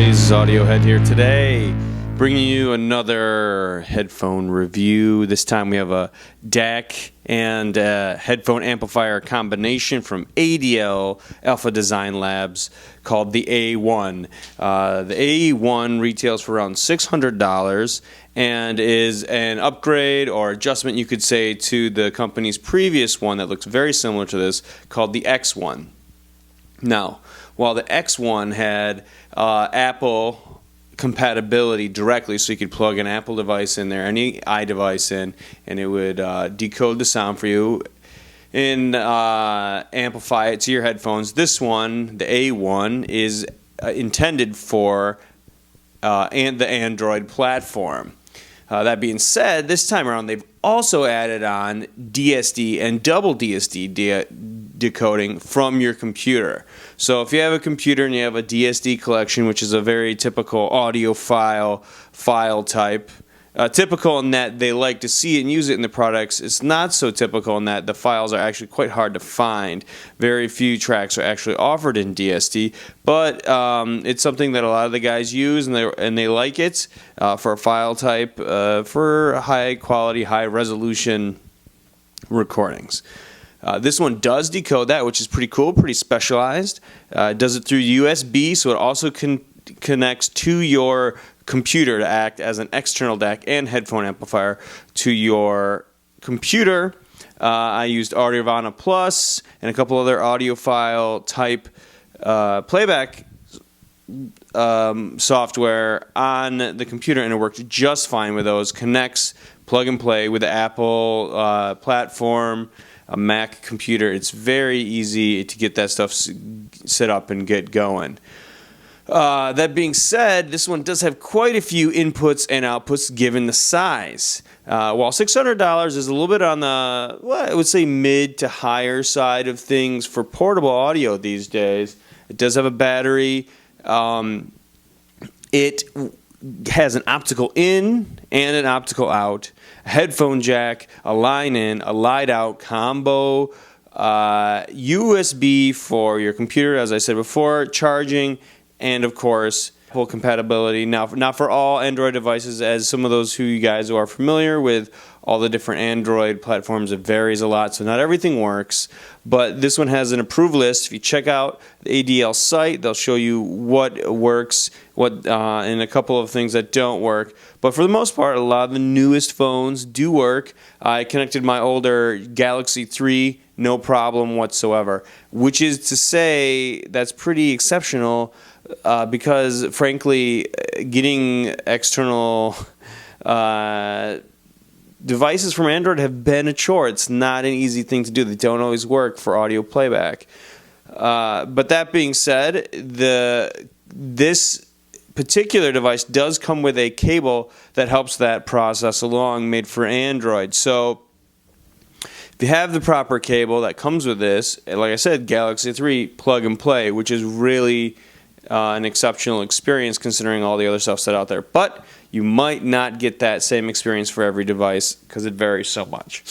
Boys, Audiohead here today, bringing you another headphone review. This time we have a DAC and headphone amplifier combination from ADL Alpha Design Labs called the A1. The A1 retails for around $600 and is an upgrade or adjustment, you could say, to the company's previous one that looks very similar to this called the X1. Now, while the X1 had Apple compatibility directly, so you could plug an Apple device in there, any iDevice in, and it would decode the sound for you and amplify it to your headphones. This one, the A1, is intended for the Android platform. That being said, this time around they've also added on DSD and double DSD decoding from your computer. So if you have a computer and you have a DSD collection, which is a very typical audio file type, typical in that they like to see it and use it in the products, it's not so typical in that the files are actually quite hard to find. Very few tracks are actually offered in DSD, but it's something that a lot of the guys use and they like it for a file type for high quality, high resolution recordings. This one does decode that, which is pretty cool, pretty specialized. It does it through USB, so it also connects to your computer to act as an external DAC and headphone amplifier to your computer. I used Audiovana Plus and a couple other audiophile type playback software on the computer, and it worked just fine with those. Connects plug and play with the Apple platform, a Mac computer. It's very easy to get that stuff set up and get going. That being said, this one does have quite a few inputs and outputs given the size. While $600 is a little bit on the, well, I would say mid to higher side of things for portable audio these days, it does have a battery. It has an optical in and an optical out, a headphone jack, a line in, a line out combo, USB for your computer, as I said before, charging, and of course Apple compatibility. Now, not for all Android devices, as some of those who you guys are familiar with all the different Android platforms, it varies a lot, so not everything works. But this one has an approved list. If you check out the ADL site, they'll show you what works, and a couple of things that don't work. But for the most part, a lot of the newest phones do work. I connected my older Galaxy 3, no problem whatsoever, which is to say that's pretty exceptional. Because frankly, getting external devices from Android have been a chore. It's not an easy thing to do. They don't always work for audio playback. But that being said, this particular device does come with a cable that helps that process along, made for Android. So if you have the proper cable that comes with this, like I said, Galaxy 3 plug and play, which is really an exceptional experience considering all the other stuff that's out there. But you might not get that same experience for every device because it varies so much.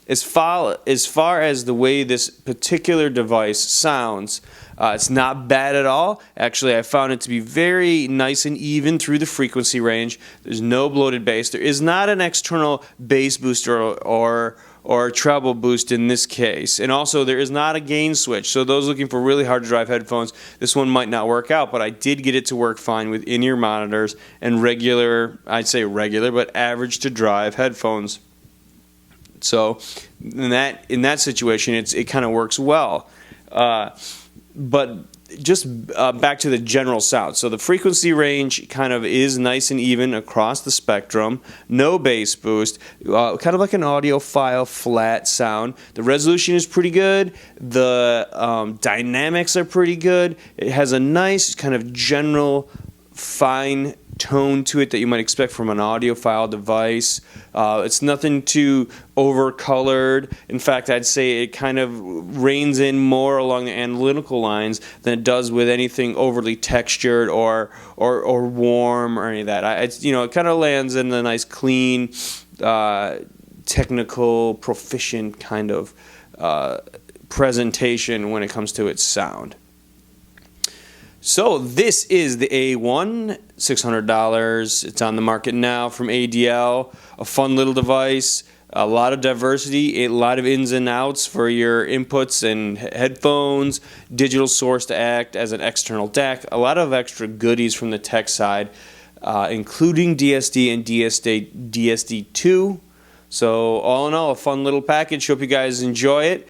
As far as the way this particular device sounds, it's not bad at all. Actually, I found it to be very nice and even through the frequency range. There's no bloated bass. There is not an external bass booster or treble boost in this case. And also, there is not a gain switch. So those looking for really hard to drive headphones, this one might not work out, but I did get it to work fine with in-ear monitors and regular, I'd say regular, but average to drive headphones. So in that situation, it kind of works well. But just back to the general sound. So the frequency range kind of is nice and even across the spectrum. No bass boost. Kind of like an audiophile flat sound. The resolution is pretty good. The dynamics are pretty good. It has a nice kind of general fine tone to it that you might expect from an audiophile device. It's nothing too over-colored. In fact, I'd say it kind of reins in more along the analytical lines than it does with anything overly textured or warm or any of that. It kind of lands in a nice, clean, technical, proficient kind of presentation when it comes to its sound. So this is the A1, $600. It's on the market now from ADL. A fun little device, a lot of diversity, a lot of ins and outs for your inputs and headphones, digital source to act as an external DAC, a lot of extra goodies from the tech side, including DSD and DSD2. So all in all, a fun little package. Hope you guys enjoy it.